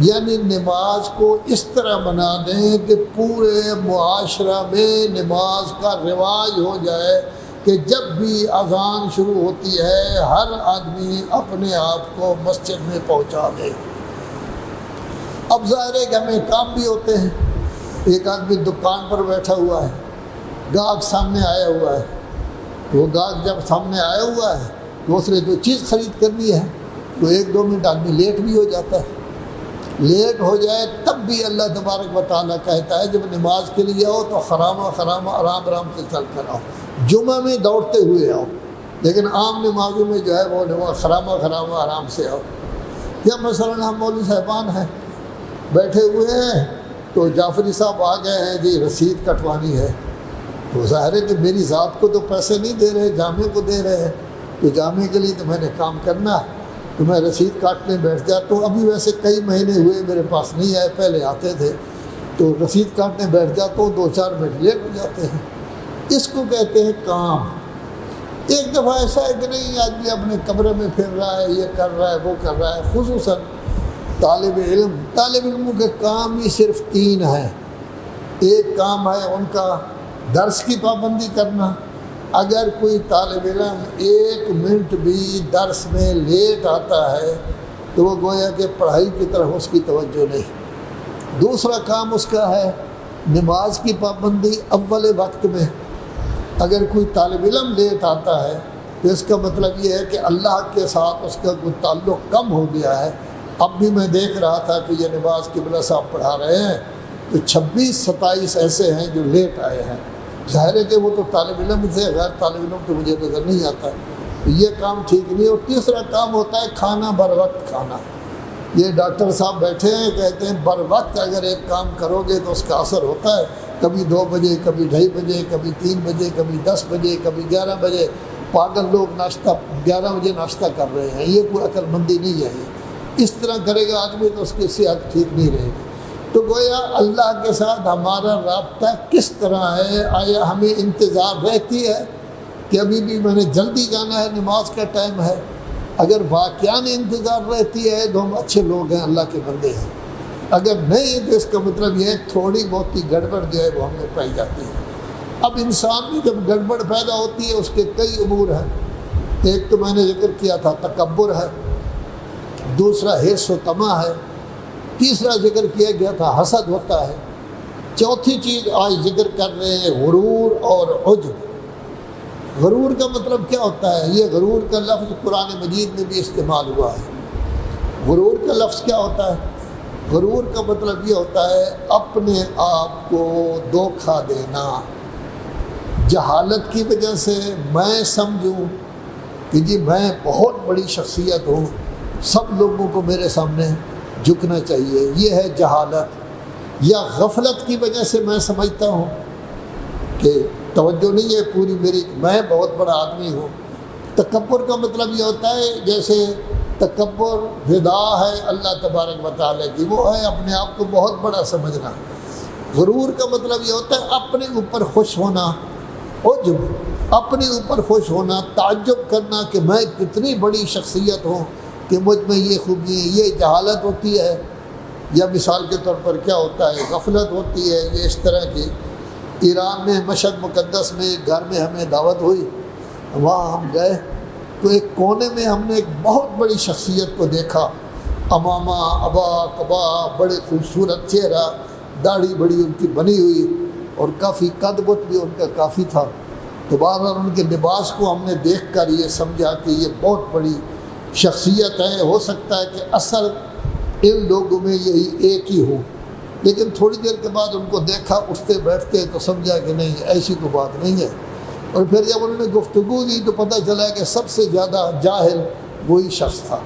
یعنی نماز کو اس طرح بنا دیں کہ پورے معاشرہ میں نماز کا رواج ہو جائے کہ جب بھی اذان شروع ہوتی ہے ہر آدمی اپنے آپ کو مسجد میں پہنچا دے۔ اب ظاہر ہے کہ ہمیں کام بھی ہوتے ہیں، ایک آدمی دکان پر بیٹھا ہوا ہے، گاہک سامنے آیا ہوا ہے، وہ گاہک جب سامنے آیا ہوا ہے تو اس نے جو چیز خرید کرنی ہے تو 1-2 منٹ آدمی لیٹ بھی ہو جاتا ہے۔ لیٹ ہو جائے تب بھی اللہ تبارک و تعالیٰ کہتا ہے جب نماز کے لیے آؤ تو خرامہ آرام آرام سے چل کر آؤ، جمعہ میں دوڑتے ہوئے آؤ، لیکن عام نمازوں میں جو ہے وہ خرامہ آرام سے آؤ۔ یا مثلاً ہم مولوی صاحبان ہیں بیٹھے ہوئے ہیں تو جعفری صاحب آ گئے ہیں جی رسید کٹوانی ہے، تو ظاہر ہے کہ میری ذات کو تو پیسے نہیں دے رہے، جامع کو دے رہے ہیں، تو جامع کے لیے تو میں نے کام کرنا ہے، تو میں رسید کاٹنے بیٹھ جاتا ہوں۔ ابھی ویسے کئی مہینے ہوئے میرے پاس نہیں آئے، پہلے آتے تھے، تو رسید کاٹنے بیٹھ جاتا ہوں، 2-4 منٹ لیٹ ہو جاتے ہیں۔ اس کو کہتے ہیں کام۔ ایک دفعہ ایسا ہے کہ نہیں آدمی اپنے کمرے میں پھر رہا ہے، یہ کر رہا ہے وہ کر رہا ہے، خصوصاً طالب علموں کے کام ہی صرف 3 ہیں۔ ایک کام ہے ان کا درس کی پابندی کرنا، اگر کوئی طالب علم 1 منٹ بھی درس میں لیٹ آتا ہے تو وہ گویا کہ پڑھائی کی طرف اس کی توجہ نہیں۔ دوسرا کام اس کا ہے نماز کی پابندی اول وقت میں، اگر کوئی طالب علم لیٹ آتا ہے تو اس کا مطلب یہ ہے کہ اللہ کے ساتھ اس کا کوئی تعلق کم ہو گیا ہے۔ اب بھی میں دیکھ رہا تھا کہ یہ نماز قبلہ صاحب پڑھا رہے ہیں تو 26-27 ایسے ہیں جو لیٹ آئے ہیں۔ ظاہر ہے کہ وہ تو طالب علم سے، غیر طالب علم تو مجھے نظر نہیں آتا، یہ کام ٹھیک نہیں۔ اور تیسرا کام ہوتا ہے کھانا بر وقت کھانا۔ یہ ڈاکٹر صاحب بیٹھے ہیں کہتے ہیں بر وقت اگر ایک کام کرو گے تو اس کا اثر ہوتا ہے، کبھی 2 بجے، کبھی 2:30 بجے، کبھی 3 بجے، کبھی 10 بجے، کبھی 11 بجے۔ پاگل لوگ ناشتہ 11 بجے ناشتہ کر رہے ہیں، یہ کوئی عقل مندی نہیں ہے۔ اس طرح کرے گا آدمی تو اس کی صحت ٹھیک نہیں رہے گی۔ تو گویا اللہ کے ساتھ ہمارا رابطہ کس طرح ہے؟ آیا ہمیں انتظار رہتی ہے کہ ابھی بھی میں نے جلدی جانا ہے، نماز کا ٹائم ہے؟ اگر واقعاً انتظار رہتی ہے تو ہم اچھے لوگ ہیں، اللہ کے بندے ہیں۔ اگر نہیں تو اس کا مطلب یہ ہے تھوڑی بہت کی گڑبڑ جو ہے وہ ہمیں پائی جاتی ہے۔ اب انسان میں جب گڑبڑ پیدا ہوتی ہے اس کے کئی امور ہیں۔ ایک تو میں نے ذکر کیا تھا تکبر ہے، دوسرا حرص و طمع ہے، تیسرا ذکر کیا گیا تھا حسد ہوتا ہے، چوتھی چیز آج ذکر کر رہے ہیں غرور اور عجب۔ غرور کا مطلب کیا ہوتا ہے؟ یہ غرور کا لفظ قرآن مجید میں بھی استعمال ہوا ہے۔ غرور کا لفظ کیا ہوتا ہے؟ غرور کا مطلب یہ ہوتا ہے اپنے آپ کو دھوکہ دینا، جہالت کی وجہ سے میں سمجھوں کہ جی میں بہت بڑی شخصیت ہوں، سب لوگوں کو میرے سامنے جھکنا چاہیے، یہ ہے جہالت۔ یا غفلت کی وجہ سے میں سمجھتا ہوں کہ توجہ نہیں ہے پوری میری، میں بہت بڑا آدمی ہوں۔ تکبر کا مطلب یہ ہوتا ہے جیسے تکبر رضا ہے اللہ تبارک و تعالیٰ کی، وہ ہے اپنے آپ کو بہت بڑا سمجھنا۔ غرور کا مطلب یہ ہوتا ہے اپنے اوپر خوش ہونا، عجب اپنے اوپر خوش ہونا، تعجب کرنا کہ میں کتنی بڑی شخصیت ہوں کہ مجھ میں یہ خوبی ہے، یہ جہالت ہوتی ہے۔ یا مثال کے طور پر کیا ہوتا ہے؟ غفلت ہوتی ہے۔ یہ اس طرح کی ایران میں مشہد مقدس میں ایک گھر میں ہمیں دعوت ہوئی، وہاں ہم گئے تو ایک کونے میں ہم نے ایک بہت بڑی شخصیت کو دیکھا، امامہ ابا کبا، بڑے خوبصورت چہرہ، داڑھی بڑی ان کی بنی ہوئی اور کافی قد بت بھی ان کا کافی تھا۔ تو بہرحال ان کے لباس کو ہم نے دیکھ کر یہ سمجھا کہ یہ بہت بڑی شخصیت ہے، ہو سکتا ہے کہ اصل ان لوگوں میں یہی ایک ہی ہو۔ لیکن تھوڑی دیر کے بعد ان کو دیکھا اٹھتے بیٹھتے تو سمجھا کہ نہیں ایسی تو بات نہیں ہے۔ اور پھر جب انہوں نے گفتگو کی تو پتہ چلا کہ سب سے زیادہ جاہل وہی شخص تھا۔